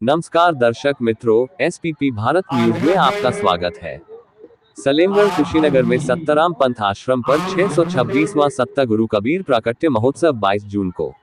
नमस्कार दर्शक मित्रों, एसपीपी भारत न्यूज में आपका स्वागत है। सलेमगढ़ कुशीनगर में सत्ताराम पंथ आश्रम पर 626वां सत्ता गुरु कबीर प्राकट्य महोत्सव 22 जून को।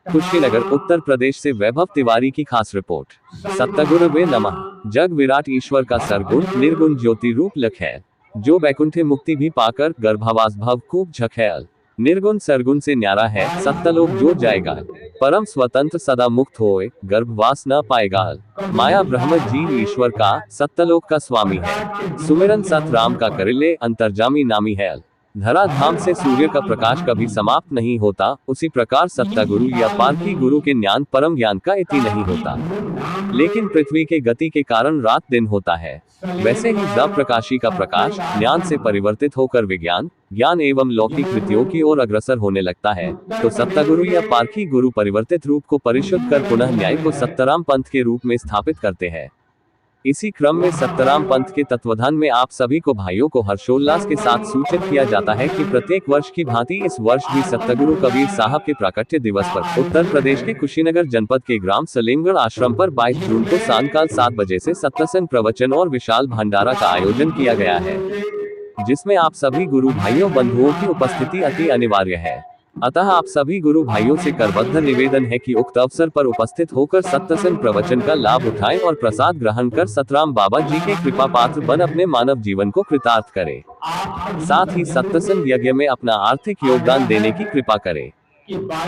कुशीनगर उत्तर प्रदेश से वैभव तिवारी की खास रिपोर्ट। सत्तगुरुवे नमः। जग विराट ईश्वर का सरगुण निर्गुण ज्योति रूप लख है, जो बैकुंठे मुक्ति भी पाकर गर्भावास भव खूब झखेल। निर्गुण सरगुण से न्यारा है, सत्तलोक जो जाएगा, परम स्वतंत्र सदा मुक्त होए, गर्भवास न पाएगा। माया ब्रह्म जीव ईश्वर का, सत्तलोक का स्वामी है। सुमिरन सत राम का करिले, अंतर्जामी नामी है। धरा धाम से सूर्य का प्रकाश कभी समाप्त नहीं होता, उसी प्रकार सत्ता गुरु या पारखी गुरु के ज्ञान परम ज्ञान का इति नहीं होता, लेकिन पृथ्वी के गति के कारण रात दिन होता है। वैसे ही द प्रकाशी का प्रकाश ज्ञान से परिवर्तित होकर विज्ञान ज्ञान एवं लौकिक कृतियों की ओर अग्रसर होने लगता है, तो सत्ता गुरु या पारखी गुरु परिवर्तित रूप को परिशुद्ध कर पुनः न्याय को सत्ताराम पंथ के रूप में स्थापित करते हैं। इसी क्रम में सत्ताराम पंथ के तत्वाधान में आप सभी को भाइयों को हर्षोल्लास के साथ सूचित किया जाता है कि प्रत्येक वर्ष की भांति इस वर्ष भी सत्तगुरु कबीर साहब के प्राकट्य दिवस पर उत्तर प्रदेश के कुशीनगर जनपद के ग्राम सलेमगढ़ आश्रम पर 22 जून को सायंकाल 7 बजे से सत्संग प्रवचन और विशाल भंडारा का आयोजन किया गया है, जिसमें आप सभी गुरु भाइयों बंधुओं की उपस्थिति अति अनिवार्य है। अतः आप सभी गुरु भाइयों से करबद्ध निवेदन है कि उक्त अवसर पर उपस्थित होकर सत्संग प्रवचन का लाभ उठाएं और प्रसाद ग्रहण कर सतराम बाबा जी के कृपा पात्र बन अपने मानव जीवन को कृतार्थ करें। साथ ही सत्संग यज्ञ में अपना आर्थिक योगदान देने की कृपा करें।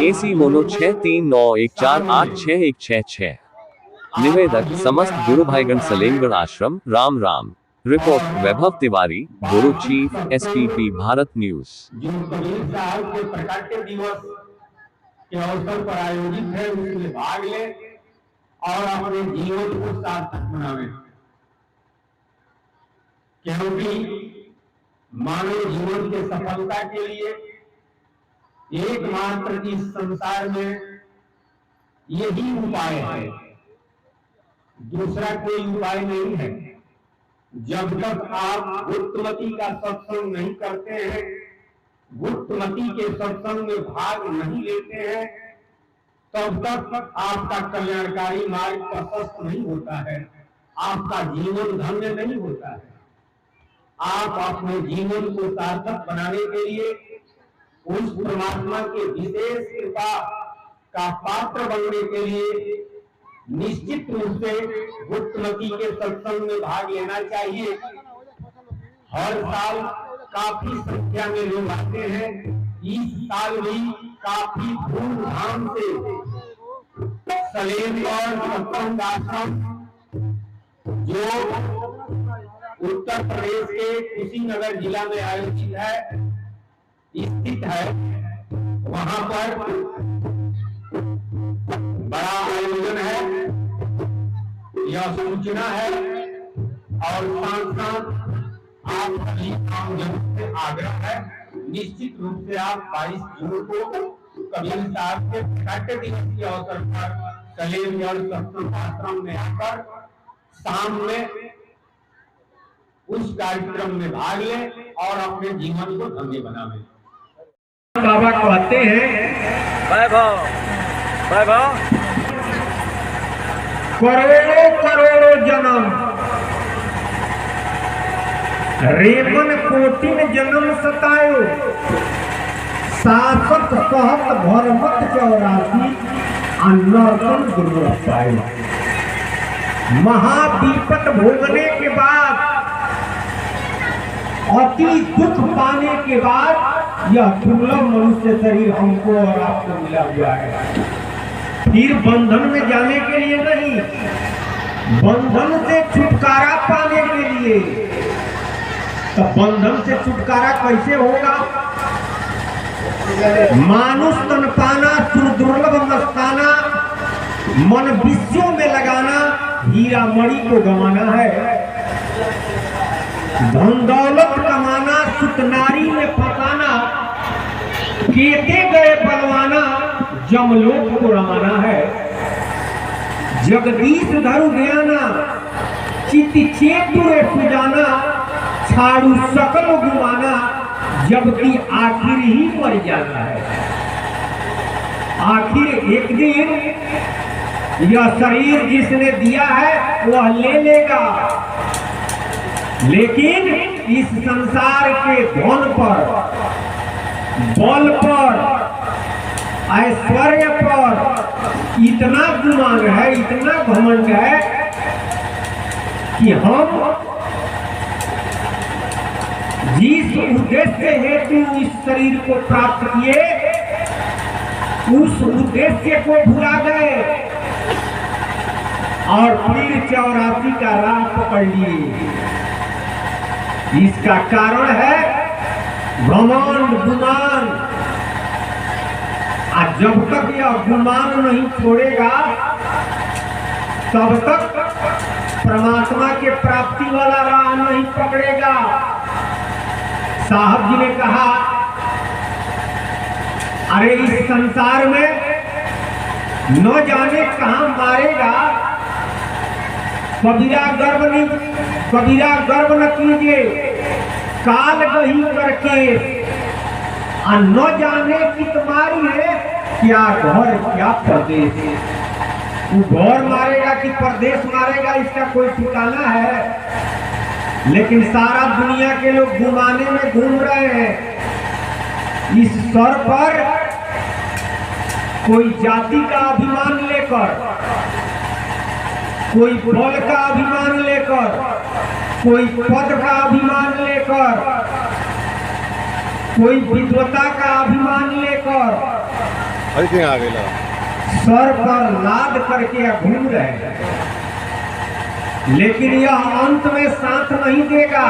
AC mono 6391486166। निवेदक समस्त गुरु भाईगण सलेमगढ़ आश्रम, राम राम। रिपोर्ट वैभव तिवारी, गुरु चीफ, SPP भारत न्यूज। जो कबीर साहब के प्रकाट्य दिवस के अवसर पर आयोजित है, उसमें भाग ले और अपने जीवन को सार्थक बनावे, क्योंकि मानव जीवन के सफलता के लिए एकमात्र इस संसार में यही उपाय है, दूसरा कोई उपाय नहीं है। जब तक आप गुप्तमती का सत्संग नहीं करते हैं, गुप्तमती के सत्संग में भाग नहीं लेते हैं, तब तक आपका कल्याणकारी मार्ग प्रशस्त नहीं होता है, आपका जीवन धन्य नहीं होता है। आप अपने जीवन को सार्थक बनाने के लिए उस परमात्मा के विशेष कृपा का पात्र बनने के लिए निश्चित रूप से गुप्तमती के सत्संग में भाग लेना चाहिए। हर साल काफी संख्या में लोग आते हैं, इस साल भी काफी धूमधाम से सलेमगढ़ सत्संग आश्रम जो उत्तर प्रदेश के कुशीनगर जिला में आयोजित है स्थित है, वहां पर बड़ा आयोजन है, यह सूचना है। और साथ साथ आप सभी आमजन से आग्रह है, निश्चित रूप से आप 22 जून को कबीर साहब के प्रकाट्य दिवस के अवसर पर सलेमगढ़ सत्संग आश्रम में आकर शाम में उस कार्यक्रम में भाग लें और अपने जीवन को धन्य बनावें। बाबा कहते हैं वैभव वैभव करोड़ों करोड़ों जन्म रेमन कोटिन जन्म सतायो, सासत कहत भरमत 84 नर्तन दुर्लभ पायो। महाविपत भोगने के बाद, अति दुख पाने के बाद यह दुर्लभ मनुष्य शरीर हमको और आपको मिला हुआ है। फिर बंधन में जाने के लिए नहीं, बंधन से छुटकारा पाने के लिए। तो बंधन से छुटकारा कैसे होगा? मानुष तन पाना सुदुर्लभ मस्ताना, मन विषयों में लगाना, हीरा मणि को गंवाना है। धन दौलत कमाना, सुत नारी में फंसाना, केते गए बलवाना, जमलोक को रमाना है। जगदीश धरु ज्ञाना, चित चेतुरे सुजाना, छाड़ू सकल गुमाना, जबकि आखिर ही मर जाना है। आखिर एक दिन यह शरीर जिसने दिया है वह ले लेगा, लेकिन इस संसार के धन पर, बल पर, ऐश्वर्य पर इतना गुमान है, इतना घमंड है कि हम जिस उद्देश्य हेतु इस शरीर को प्राप्त किए उस उद्देश्य को भुला गए और फिर 84 का राह पकड़ लिए। इसका कारण है घमंड, गुमान। और जब तक यह गुमान नहीं छोड़ेगा तब तक परमात्मा के प्राप्ति वाला राह नहीं पकड़ेगा। साहब जी ने कहा, अरे इस संसार में न जाने कहां मारेगा, कबीरा गर्व न कीजिए काल गही करके, और न जाने की तुम्हारी है क्या घर क्या परदेश। वो घर मारेगा कि परदेश मारेगा इसका कोई ठिकाना है, लेकिन सारा दुनिया के लोग घुमाने में घूम रहे हैं। इस सर पर कोई जाति का अभिमान लेकर, कोई बल का अभिमान लेकर, कोई पद का अभिमान लेकर, कोई विद्वता का अभिमान लेकर सर पर लाद करके घूम रहे हैं, लेकिन यह अंत में साथ नहीं देगा।